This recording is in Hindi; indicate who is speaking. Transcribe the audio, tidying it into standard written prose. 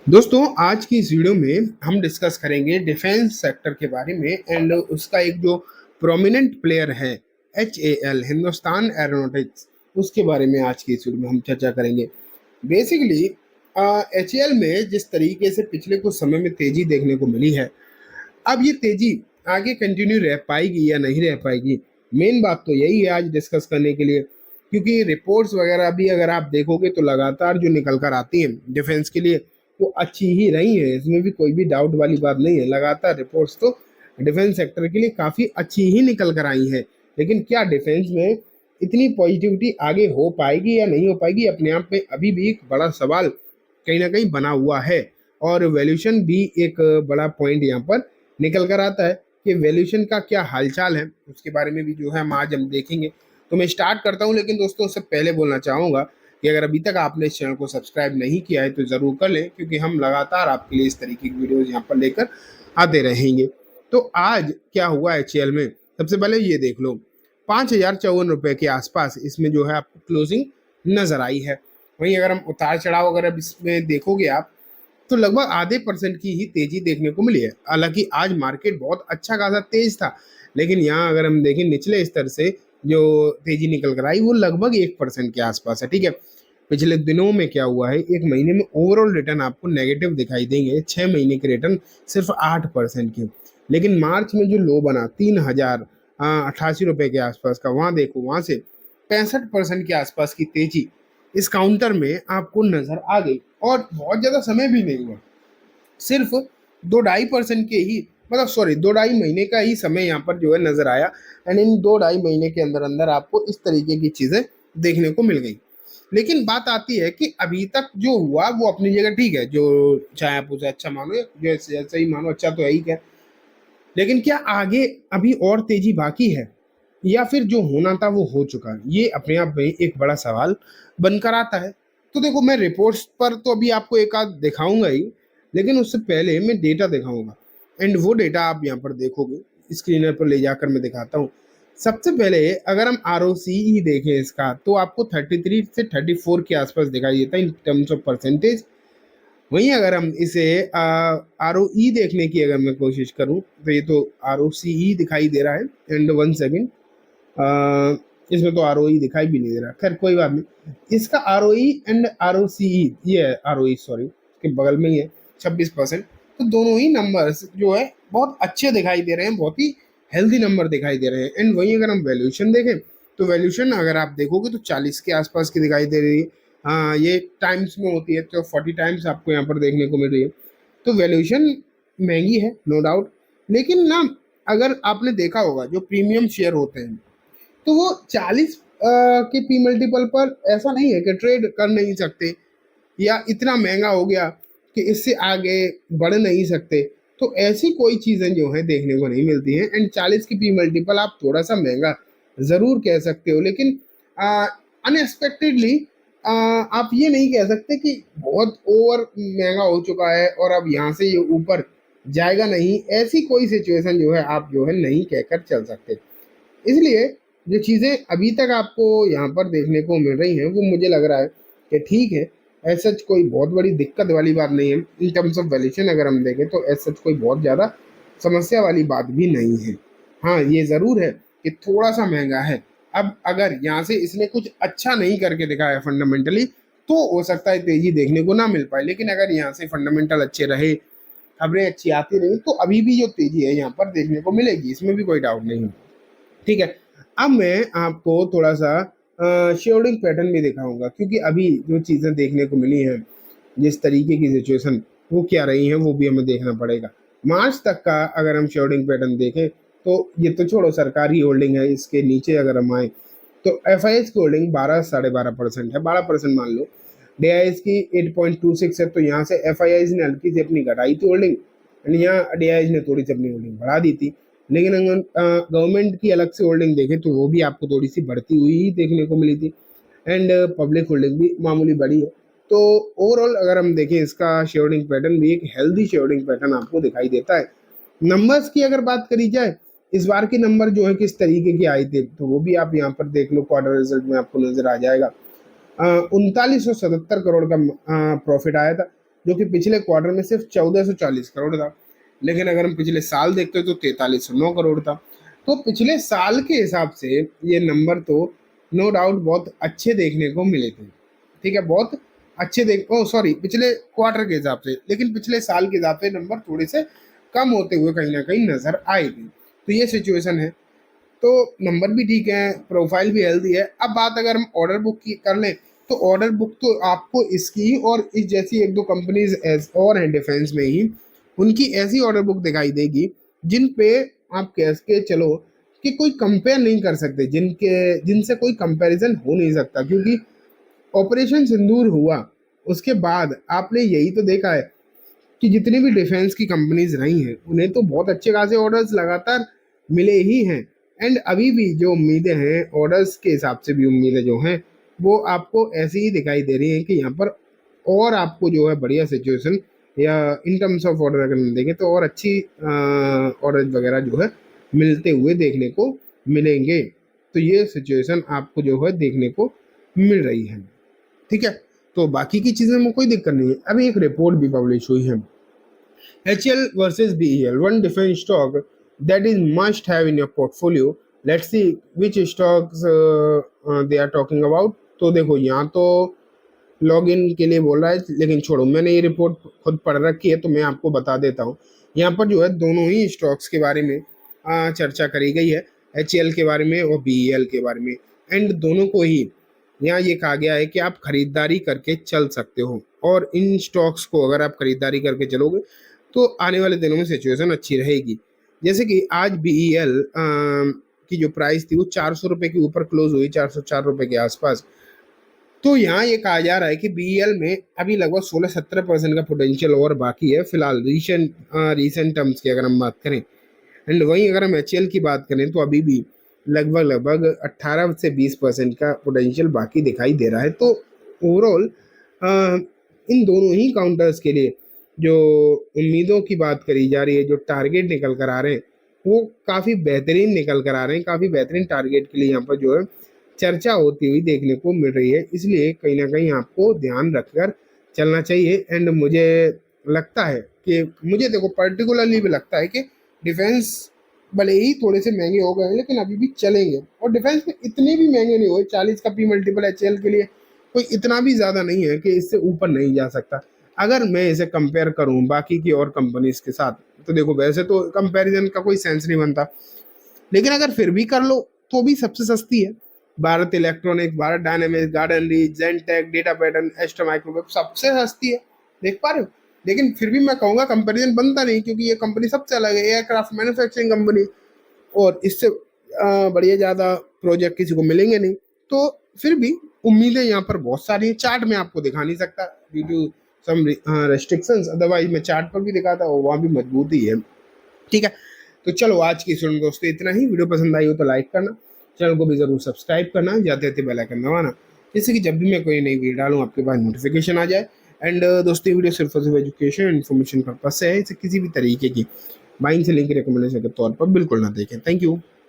Speaker 1: दोस्तों आज की इस वीडियो में हम डिस्कस करेंगे डिफेंस सेक्टर के बारे में एंड उसका एक जो प्रोमिनेंट प्लेयर है HAL हिंदुस्तान एरोनॉटिक्स उसके बारे में आज की इस वीडियो में हम चर्चा करेंगे। बेसिकली HAL में जिस तरीके से पिछले कुछ समय में तेजी देखने को मिली है, अब ये तेजी आगे कंटिन्यू रह पाएगी या नहीं रह पाएगी, मेन बात तो यही है आज डिस्कस करने के लिए। क्योंकि रिपोर्ट्स वगैरह भी अगर आप देखोगे तो लगातार जो निकल कर आती हैं डिफेंस के लिए वो अच्छी ही रही है, इसमें भी कोई भी डाउट वाली बात नहीं है। लगातार रिपोर्ट्स तो डिफेंस सेक्टर के लिए काफ़ी अच्छी ही निकल कर आई हैं। लेकिन क्या डिफेंस में इतनी पॉजिटिविटी आगे हो पाएगी या नहीं हो पाएगी, अपने आप में अभी भी एक बड़ा सवाल कहीं ना कहीं बना हुआ है। और वैल्यूशन भी एक बड़ा पॉइंट यहाँ पर निकल कर आता है कि वैल्यूशन का क्या हालचाल है, उसके बारे में भी जो है हम आज हम देखेंगे। तो मैं स्टार्ट करता हूँ, लेकिन दोस्तों उससे पहले बोलना चाहूँगा कि अगर अभी तक आपने इस चैनल को सब्सक्राइब नहीं किया है तो ज़रूर कर लें, क्योंकि हम लगातार आपके लिए इस तरीके की वीडियोज़ यहाँ पर लेकर आते रहेंगे। तो आज क्या हुआ HAL में, सबसे पहले ये देख लो। 5,054 रुपये के आसपास इसमें जो है आपको क्लोजिंग नज़र आई है। वहीं अगर हम उतार चढ़ाव अगर अब इसमें देखोगे आप, तो लगभग आधे परसेंट की ही तेजी देखने को मिली है। हालांकि आज मार्केट बहुत अच्छा खासा तेज था, लेकिन यहाँ अगर हम देखें निचले स्तर से जो तेजी निकल कर आई वो लगभग 1% के आसपास है। ठीक है, पिछले दिनों में क्या हुआ है, एक महीने में ओवरऑल रिटर्न आपको नेगेटिव दिखाई देंगे, 6 महीने के रिटर्न सिर्फ 8% के। लेकिन मार्च में जो लो बना 3,088 रुपये के आसपास का, वहाँ देखो वहाँ से 65% के आसपास की तेजी इस काउंटर में आपको नजर आ गई। और बहुत ज्यादा समय भी नहीं हुआ, सिर्फ 2-2.5% के ही, मतलब सॉरी 2-2.5 महीने का ही समय यहाँ पर जो है नजर आया। एंड इन 2-2.5 महीने के अंदर अंदर आपको इस तरीके की चीजें देखने को मिल गई। लेकिन बात आती है कि अभी तक जो हुआ वो अपनी जगह ठीक है, जो चाहे आप उसे अच्छा मानो या जैसे जैसे ही मानो, अच्छा तो है ही क्या। लेकिन क्या आगे अभी और तेजी बाकी है, या फिर जो होना था वो हो चुका है, ये अपने आप में एक बड़ा सवाल बनकर आता है। तो देखो मैं रिपोर्ट्स पर तो अभी आपको एक आध दिखाऊंगा ही, लेकिन उससे पहले मैं डेटा दिखाऊंगा। एंड वो डेटा आप यहाँ पर देखोगे, स्क्रीनर पर ले जाकर मैं दिखाता हूँ। सबसे पहले अगर हम ROC ही देखें इसका, तो आपको 33 से 34 के आसपास दिखाई देता है इन टर्म्स ऑफ परसेंटेज। वहीं अगर हम इसे ROE देखने की अगर मैं कोशिश करूं, तो ये तो ROCE दिखाई दे रहा है। एंड वन सेकेंड, इसमें तो ROE दिखाई भी नहीं दे रहा, खैर कोई बात नहीं। इसका ROE एंड ROCE, ये है ROE सॉरी, इसके बगल में ही है 26%। तो दोनों ही नंबर्स जो है बहुत अच्छे दिखाई दे रहे हैं, बहुत ही हेल्दी नंबर दिखाई दे रहे हैं। एंड वहीं अगर हम वैल्यूशन देखें, तो वैल्यूशन अगर आप देखोगे तो 40 के आसपास की दिखाई दे रही है। हाँ, ये टाइम्स में होती है तो 40 टाइम्स आपको यहाँ पर देखने को मिल रही है। तो वैल्यूशन महंगी है नो डाउट, लेकिन ना अगर आपने देखा होगा जो प्रीमियम शेयर होते हैं, तो वो 40 के पी मल्टीपल पर ऐसा नहीं है कि ट्रेड कर नहीं सकते या इतना महंगा हो गया कि इससे आगे बढ़ नहीं सकते। तो ऐसी कोई चीज़ें जो है देखने को नहीं मिलती हैं। एंड 40 की पी मल्टीपल आप थोड़ा सा महंगा ज़रूर कह सकते हो, लेकिन अनएक्सपेक्टेडली आप ये नहीं कह सकते कि बहुत ओवर महंगा हो चुका है और अब यहाँ से ये ऊपर जाएगा नहीं। ऐसी कोई सिचुएशन जो है आप जो है नहीं कहकर चल सकते। इसलिए जो चीज़ें अभी तक आपको यहाँ पर देखने को मिल रही हैं वो मुझे लग रहा है कि ठीक है, एज सच कोई बहुत बड़ी दिक्कत वाली बात नहीं है। इन टर्म्स ऑफ वैल्यूशन अगर हम देखें तो एज सच कोई बहुत ज़्यादा समस्या वाली बात भी नहीं है। हाँ, ये ज़रूर है कि थोड़ा सा महंगा है। अब अगर यहाँ से इसने कुछ अच्छा नहीं करके दिखाया फंडामेंटली, तो हो सकता है तेजी देखने को ना मिल पाए। लेकिन अगर यहाँ से फंडामेंटल अच्छे रहे, खबरें अच्छी आती रही, तो अभी भी जो तेजी है यहाँ पर देखने को मिलेगी, इसमें भी कोई डाउट नहीं है। ठीक है, अब मैं आपको थोड़ा सा शेयरिंग पैटर्न भी दिखाऊंगा, क्योंकि अभी जो चीज़ें देखने को मिली हैं, जिस तरीके की सिचुएशन वो क्या रही है वो भी हमें देखना पड़ेगा। मार्च तक का अगर हम शेयरिंग पैटर्न देखें, तो ये तो छोड़ो सरकारी होल्डिंग है, इसके नीचे अगर हम आए तो FIS की होल्डिंग 12-12.5% है, 12% मान लो। DIS की 8.26 है, तो यहाँ से FIS ने हल्की सी अपनी घटाई थी होल्डिंग, यहाँ DIS ने थोड़ी सी अपनी होल्डिंग बढ़ा दी थी। लेकिन अगर गवर्नमेंट की अलग से होल्डिंग देखें तो वो भी आपको थोड़ी सी बढ़ती हुई ही देखने को मिली थी। एंड पब्लिक होल्डिंग भी मामूली बढ़ी है। तो ओवरऑल अगर हम देखें इसका शेयरिंग पैटर्न भी एक हेल्दी शेयरिंग पैटर्न आपको दिखाई देता है। नंबर्स की अगर बात करी जाए, इस बार के नंबर जो है किस तरीके के आए थे, तो वो भी आप यहाँ पर देख लो, क्वार्टर रिजल्ट में आपको नजर आ जाएगा। 3977 करोड़ का प्रॉफिट आया था। जो कि पिछले क्वार्टर में सिर्फ 1440 करोड़ था। लेकिन अगर हम पिछले साल देखते हैं तो 4309 करोड़ था। तो पिछले साल के हिसाब से ये नंबर तो नो डाउट बहुत अच्छे देखने को मिले थे। ठीक है, बहुत अच्छे ओ सॉरी, पिछले क्वार्टर के हिसाब से, लेकिन पिछले साल के हिसाब से नंबर थोड़े से कम होते हुए कहीं ना कहीं नजर आए थे। तो ये सिचुएशन है। तो नंबर भी ठीक है, प्रोफाइल भी हेल्दी है। अब बात अगर हम ऑर्डर बुक की कर लें, तो ऑर्डर बुक तो आपको इसकी और इस जैसी एक दो कंपनीज और हैं डिफेंस में ही, उनकी ऐसी ऑर्डर बुक दिखाई देगी जिन पे आप कह के चलो कि कोई कंपेयर नहीं कर सकते, जिनसे कोई कंपैरिजन हो नहीं सकता। क्योंकि ऑपरेशन सिंदूर हुआ उसके बाद आपने यही तो देखा है कि जितनी भी डिफेंस की कंपनीज रही हैं उन्हें तो बहुत अच्छे खासे ऑर्डर्स लगातार मिले ही हैं। एंड अभी भी जो उम्मीदें हैं, ऑर्डर्स के हिसाब से भी उम्मीदें जो हैं वो आपको ऐसी ही दिखाई दे रही हैं कि यहाँ पर और आपको जो है बढ़िया सिचुएशन, या इन टर्म्स ऑफ ऑर्डर अगर हम देखें तो और अच्छी ऑर्डर वगैरह जो है मिलते हुए देखने को मिलेंगे। तो ये सिचुएशन आपको जो है देखने को मिल रही है। ठीक है, तो बाकी की चीज़ें में कोई दिक्कत नहीं है। अभी एक रिपोर्ट भी पब्लिश हुई है, HL versus BEL, one defense stock that is must have in your portfolio. Let's see which stocks they are talking about. तो देखो यहाँ तो लॉग इन के लिए बोल रहा है, लेकिन छोड़ो, मैंने ये रिपोर्ट खुद पढ़ रखी है तो मैं आपको बता देता हूँ। यहाँ पर जो है दोनों ही स्टॉक्स के बारे में चर्चा करी गई है, HL के बारे में और BEL के बारे में। एंड दोनों को ही यहाँ ये कहा गया है कि आप खरीदारी करके चल सकते हो, और इन स्टॉक्स को अगर आप खरीदारी करके चलोगे तो आने वाले दिनों में सिचुएशन अच्छी रहेगी। जैसे कि आज BEL की जो प्राइस थी वो 400 रुपये के ऊपर क्लोज हुई, 404 रुपये के आसपास। तो यहाँ ये कहा जा रहा है कि BEL में अभी लगभग 16-17% का पोटेंशियल और बाकी है फिलहाल रीसेंट टर्म्स की अगर हम बात करें। एंड वहीं अगर हम HL की बात करें तो अभी भी लगभग 18 से 20% का पोटेंशियल बाकी दिखाई दे रहा है। तो ओवरऑल इन दोनों ही काउंटर्स के लिए जो उम्मीदों की बात करी जा रही है, जो टारगेट निकल कर आ रहे हैं वो काफ़ी बेहतरीन निकल कर आ रहे हैं। काफ़ी बेहतरीन टारगेट के लिए यहाँ पर जो है चर्चा होती हुई देखने को मिल रही है। इसलिए कहीं ना कहीं आपको ध्यान रखकर चलना चाहिए। एंड मुझे लगता है कि मुझे देखो पर्टिकुलरली भी लगता है कि डिफेंस भले ही थोड़े से महंगे हो गए हैं लेकिन अभी भी चलेंगे, और डिफेंस में इतने भी महंगे नहीं हुए। 40 का P/E HL के लिए कोई इतना भी ज़्यादा नहीं है कि इससे ऊपर नहीं जा सकता। अगर मैं इसे कंपेयर करूं बाकी की और कंपनीज के साथ, तो देखो वैसे तो कंपैरिजन का कोई सेंस नहीं बनता, लेकिन अगर फिर भी कर लो तो भी सबसे सस्ती है। Bharat Electronics, Bharat Dynamics, Garden Reach, Gentech, Data Pattern, Astro Microwave सबसे सस्ती है, देख पा रहे हो। लेकिन फिर भी मैं कहूँगा कंपैरिजन बनता नहीं, क्योंकि ये कंपनी सबसे अलग है, एयरक्राफ्ट मैन्युफैक्चरिंग कंपनी, और इससे बढ़िया ज़्यादा प्रोजेक्ट किसी को मिलेंगे नहीं। तो फिर भी उम्मीदें यहाँ पर बहुत सारी हैं। चार्ट में आपको दिखा नहीं सकता due to some restrictions, otherwise मैं चार्ट पर भी दिखाता हूँ, वहाँ भी मजबूती है। ठीक है, तो चलो आज की सुन दोस्तों इतना ही। वीडियो पसंद आई हो तो लाइक करना, चैनल को भी जरूर सब्सक्राइब करना, जाते जाते बेल आइकन दबाना, जिससे कि जब भी मैं कोई नई वीडियो डालूँ आपके पास नोटिफिकेशन आ जाए। एंड दोस्तों, वीडियो सिर्फ और सिर्फ एजुकेशन इन्फॉर्मेशन पर्पज से है, इसे किसी भी तरीके की बाइंग सेलिंग के रिकमेंडेशन के तौर पर बिल्कुल ना देखें। Thank you.